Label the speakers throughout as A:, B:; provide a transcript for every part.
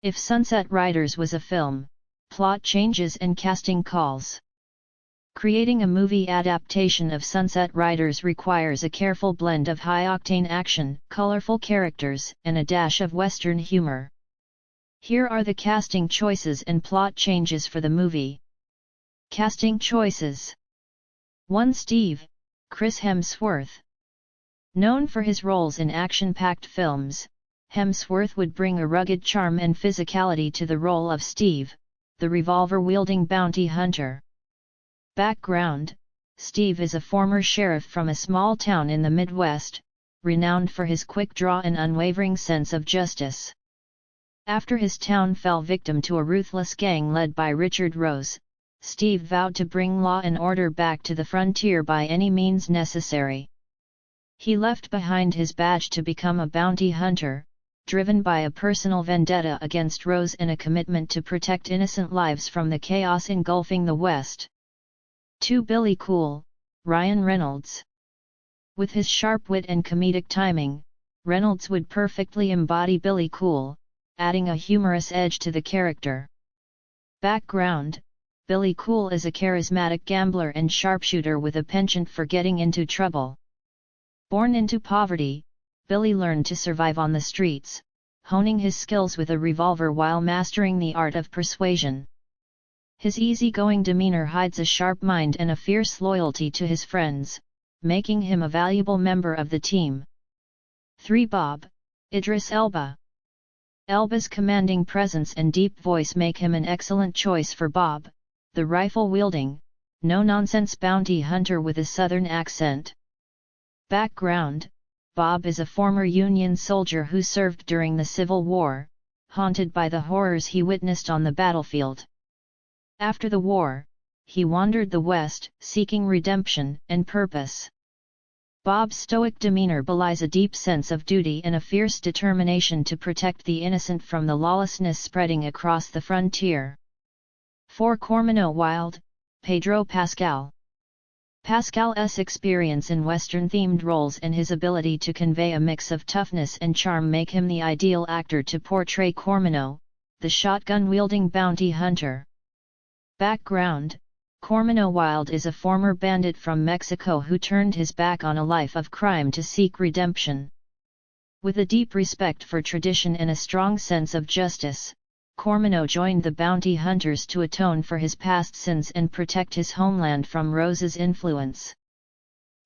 A: If Sunset Riders was a film, plot changes and casting calls. Creating a movie adaptation of Sunset Riders requires a careful blend of high-octane action, colorful characters, and a dash of Western humor. Here are the casting choices and plot changes for the movie. Casting choices. 1. Steve, Chris Hemsworth. Known for his roles in action-packed films, Hemsworth would bring a rugged charm and physicality to the role of Steve, the revolver-wielding bounty hunter. Background: Steve is a former sheriff from a small town in the Midwest, renowned for his quick draw and unwavering sense of justice. After his town fell victim to a ruthless gang led by Richard Rose, Steve vowed to bring law and order back to the frontier by any means necessary. He left behind his badge to become a bounty hunter, driven by a personal vendetta against Rose and a commitment to protect innocent lives from the chaos engulfing the West. 2. Billy Cool, Ryan Reynolds. With his sharp wit and comedic timing, Reynolds would perfectly embody Billy Cool, adding a humorous edge to the character. Background: Billy Cool is a charismatic gambler and sharpshooter with a penchant for getting into trouble. Born into poverty, Billy learned to survive on the streets, honing his skills with a revolver while mastering the art of persuasion. His easygoing demeanor hides a sharp mind and a fierce loyalty to his friends, making him a valuable member of the team. 3. Bob, Idris Elba. Elba's commanding presence and deep voice make him an excellent choice for Bob, the rifle-wielding, no-nonsense bounty hunter with a southern accent. Background: Bob is a former Union soldier who served during the Civil War, haunted by the horrors he witnessed on the battlefield. After the war, he wandered the West, seeking redemption and purpose. Bob's stoic demeanor belies a deep sense of duty and a fierce determination to protect the innocent from the lawlessness spreading across the frontier. 4. Cormano Wilde, Pedro Pascal. Pascal's experience in Western-themed roles and his ability to convey a mix of toughness and charm make him the ideal actor to portray Cormano, the shotgun-wielding bounty hunter. Background: Cormano Wilde is a former bandit from Mexico who turned his back on a life of crime to seek redemption. With a deep respect for tradition and a strong sense of justice, Cormano joined the bounty hunters to atone for his past sins and protect his homeland from Rose's influence.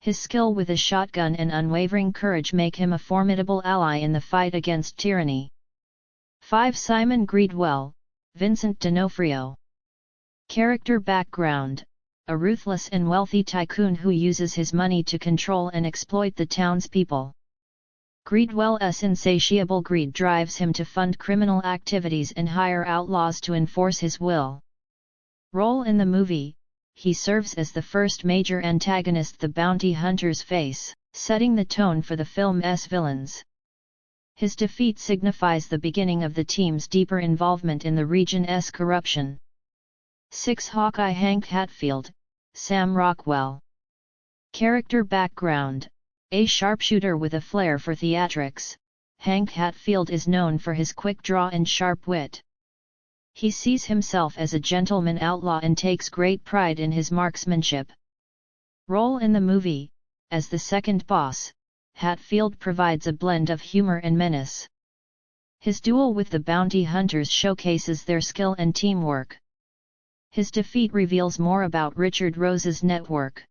A: His skill with a shotgun and unwavering courage make him a formidable ally in the fight against tyranny. 5. Simon Greedwell, Vincent D'Onofrio. Character background: a ruthless and wealthy tycoon who uses his money to control and exploit the townspeople. Greedwell's insatiable greed drives him to fund criminal activities and hire outlaws to enforce his will. Role in the movie: he serves as the first major antagonist the bounty hunters face, setting the tone for the film's villains. His defeat signifies the beginning of the team's deeper involvement in the region's corruption. 6. Hawkeye Hank Hatfield, Sam Rockwell. Character background: a sharpshooter with a flair for theatrics, Hank Hatfield is known for his quick draw and sharp wit. He sees himself as a gentleman outlaw and takes great pride in his marksmanship. Role in the movie: as the second boss, Hatfield provides a blend of humor and menace. His duel with the bounty hunters showcases their skill and teamwork. His defeat reveals more about Richard Rose's network.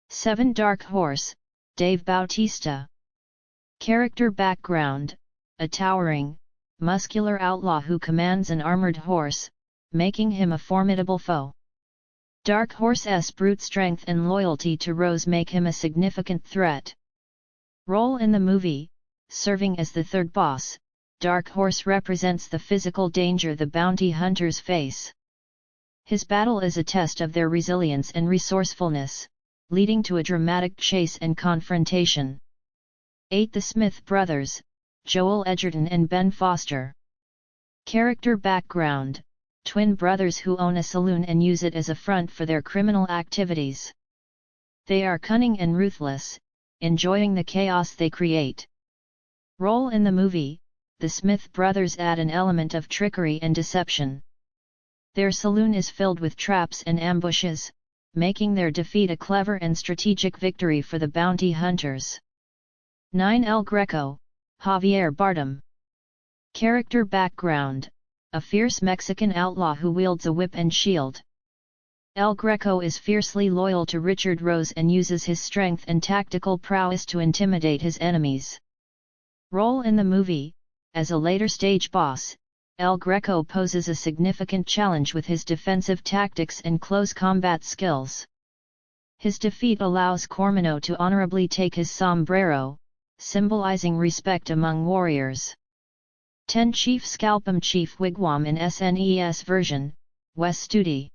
A: 7. Dark Horse, Dave Bautista. Character background: a towering, muscular outlaw who commands an armored horse, making him a formidable foe. Dark Horse's brute strength and loyalty to Rose make him a significant threat. Role in the movie: serving as the third boss, Dark Horse represents the physical danger the bounty hunters face. His battle is a test of their resilience and resourcefulness, leading to a dramatic chase and confrontation. 8. The Smith Brothers, Joel Edgerton and Ben Foster. Character background: twin brothers who own a saloon and use it as a front for their criminal activities. They are cunning and ruthless, enjoying the chaos they create. Role in the movie: the Smith brothers add an element of trickery and deception. Their saloon is filled with traps and ambushes, making their defeat a clever and strategic victory for the bounty hunters. 9. El Greco, Javier Bardem. Character background: a fierce Mexican outlaw who wields a whip and shield. El Greco is fiercely loyal to Richard Rose and uses his strength and tactical prowess to intimidate his enemies. Role in the movie: as a later stage boss, El Greco poses a significant challenge with his defensive tactics and close combat skills. His defeat allows Cormano to honorably take his sombrero, symbolizing respect among warriors. 10. Chief Scalpum Chief Wigwam in SNES version, Wes Studi.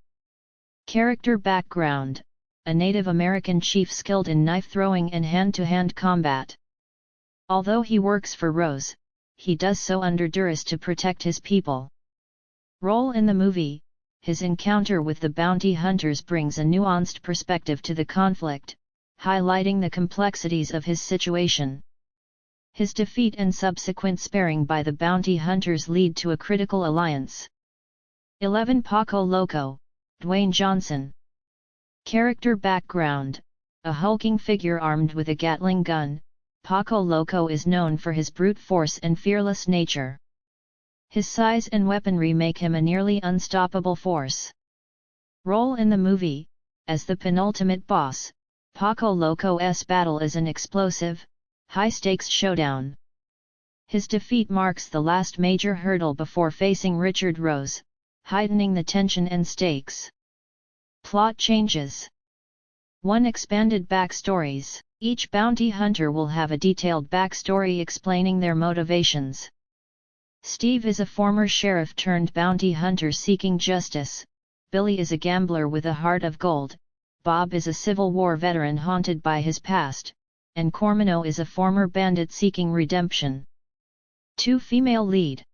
A: Character background: a Native American chief skilled in knife throwing and hand-to-hand combat. Although he works for Rose, he does so under duress to protect his people. Role in the movie: his encounter with the bounty hunters brings a nuanced perspective to the conflict, highlighting the complexities of his situation. His defeat and subsequent sparing by the bounty hunters lead to a critical alliance. 11. Paco Loco, Dwayne Johnson. Character background: a hulking figure armed with a Gatling gun, Paco Loco is known for his brute force and fearless nature. His size and weaponry make him a nearly unstoppable force. Role in the movie: as the penultimate boss, Paco Loco's battle is an explosive, high-stakes showdown. His defeat marks the last major hurdle before facing Richard Rose, heightening the tension and stakes. Plot changes. 1. Expanded backstories: each bounty hunter will have a detailed backstory explaining their motivations. Steve is a former sheriff turned bounty hunter seeking justice, Billy is a gambler with a heart of gold, Bob is a Civil War veteran haunted by his past, and Cormano is a former bandit seeking redemption. 2. Female lead.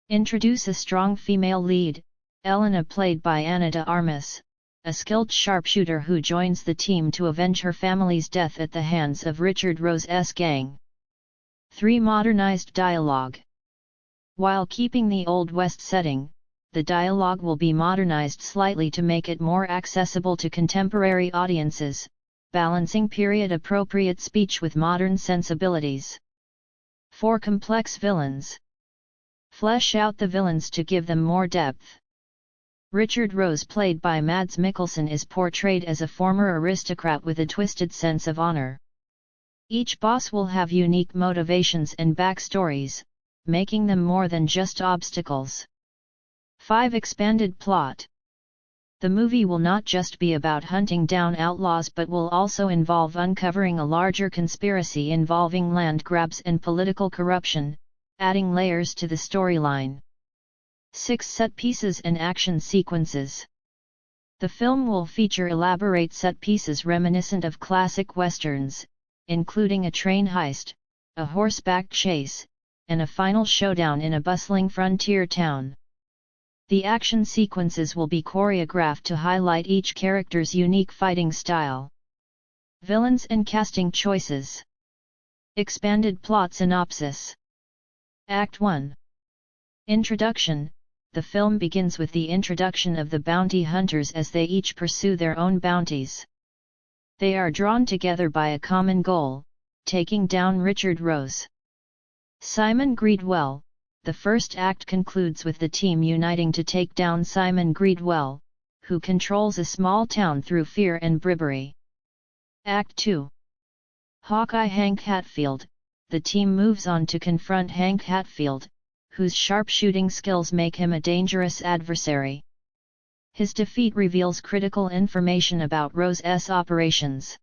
A: Introduce a strong female lead, Elena played by Ana de Armas, a skilled sharpshooter who joins the team to avenge her family's death at the hands of Richard Rose's gang. 3. Modernized dialogue. While keeping the Old West setting, the dialogue will be modernized slightly to make it more accessible to contemporary audiences, balancing period-appropriate speech with modern sensibilities. 4. Complex villains. Flesh out the villains to give them more depth. Richard Rose, played by Mads Mikkelsen, is portrayed as a former aristocrat with a twisted sense of honor. Each boss will have unique motivations and backstories, making them more than just obstacles. 5. Expanded plot. The movie will not just be about hunting down outlaws but will also involve uncovering a larger conspiracy involving land grabs and political corruption, adding layers to the storyline. 6. Set pieces and action sequences. The film will feature elaborate set pieces reminiscent of classic westerns, including a train heist, a horseback chase, and a final showdown in a bustling frontier town. The action sequences will be choreographed to highlight each character's unique fighting style. Villains and casting choices. Expanded plot synopsis. Act 1. Introduction. The film begins with the introduction of the bounty hunters as they each pursue their own bounties. They are drawn together by a common goal, taking down Richard Rose. Simon Greedwell. The first act concludes with the team uniting to take down Simon Greedwell, who controls a small town through fear and bribery. Act 2. Hawkeye Hank Hatfield. The team moves on to confront Hank Hatfield, whose sharpshooting skills make him a dangerous adversary. His defeat reveals critical information about Rose's operations.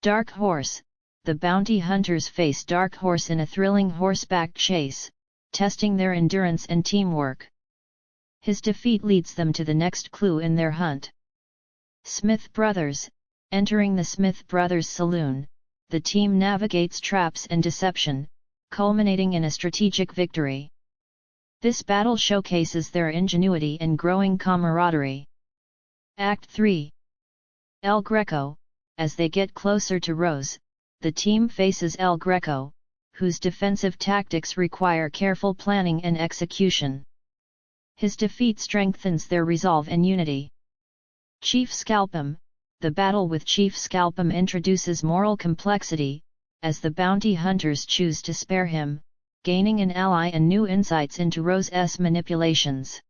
A: Dark Horse. The bounty hunters face Dark Horse in a thrilling horseback chase, testing their endurance and teamwork. His defeat leads them to the next clue in their hunt. Smith Brothers. Entering the Smith Brothers saloon, the team navigates traps and deception, culminating in a strategic victory. This battle showcases their ingenuity and growing camaraderie. Act 3. El Greco. As they get closer to Rose, the team faces El Greco, whose defensive tactics require careful planning and execution. His defeat strengthens their resolve and unity. Chief Scalpum. The battle with Chief Scalpum introduces moral complexity, as the bounty hunters choose to spare him, gaining an ally and new insights into Rose's manipulations.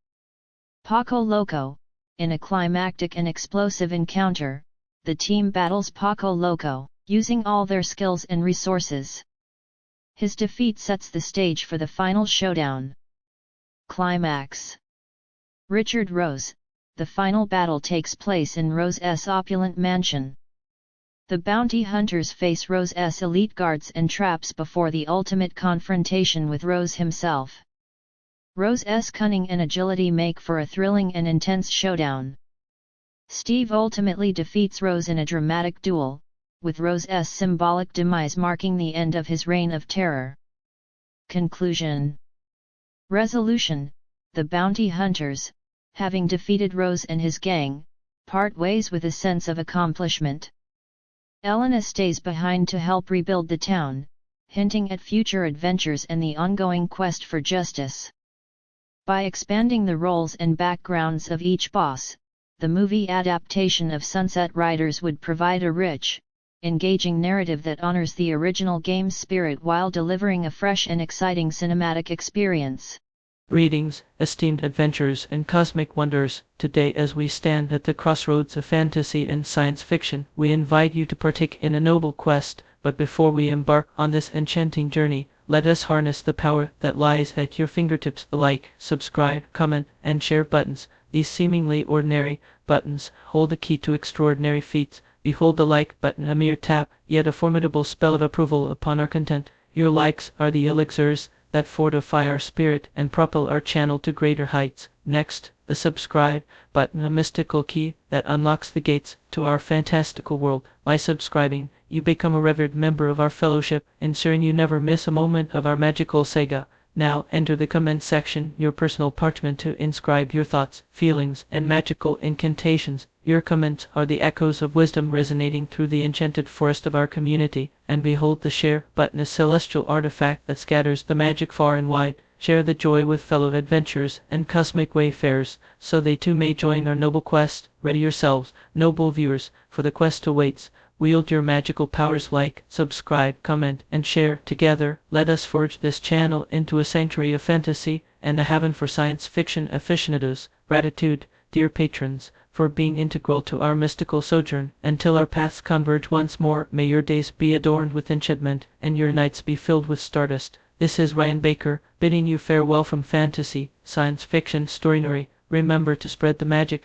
A: Paco Loco. In a climactic and explosive encounter, the team battles Paco Loco, using all their skills and resources. His defeat sets the stage for the final showdown. Climax. Richard Rose. The final battle takes place in Rose's opulent mansion. The bounty hunters face Rose's elite guards and traps before the ultimate confrontation with Rose himself. Rose's cunning and agility make for a thrilling and intense showdown. Steve ultimately defeats Rose in a dramatic duel, with Rose's symbolic demise marking the end of his reign of terror. Conclusion. Resolution. The bounty hunters, having defeated Rose and his gang, part ways with a sense of accomplishment. Elena stays behind to help rebuild the town, hinting at future adventures and the ongoing quest for justice. By expanding the roles and backgrounds of each boss, the movie adaptation of Sunset Riders would provide a rich, engaging narrative that honors the original game's spirit while delivering a fresh and exciting cinematic experience.
B: Greetings, esteemed adventurers and cosmic wonders. Today, as we stand at the crossroads of fantasy and science fiction, we invite you to partake in a noble quest. But before we embark on this enchanting journey, let us harness the power that lies at your fingertips. The like, subscribe, comment, and share buttons. These seemingly ordinary buttons hold the key to extraordinary feats. Behold the like button, a mere tap, yet a formidable spell of approval upon our content. Your likes are the elixirs that fortify our spirit and propel our channel to greater heights. Next, the subscribe button, a mystical key that unlocks the gates to our fantastical world. By subscribing, you become a revered member of our fellowship, ensuring you never miss a moment of our magical saga. Now enter the comment section, your personal parchment to inscribe your thoughts, feelings, and magical incantations. Your comments are the echoes of wisdom resonating through the enchanted forest of our community. And behold the share button, a celestial artifact that scatters the magic far and wide. Share the joy with fellow adventurers and cosmic wayfarers, so they too may join our noble quest. Ready yourselves, noble viewers, for the quest awaits. Wield your magical powers, like, subscribe, comment, and share. Together, let us forge this channel into a sanctuary of fantasy and a haven for science fiction aficionados. Gratitude, dear patrons, for being integral to our mystical sojourn. Until our paths converge once more, may your days be adorned with enchantment and your nights be filled with stardust. This is Ryan Baker, bidding you farewell from fantasy, science fiction, storynory. Remember to spread the magic,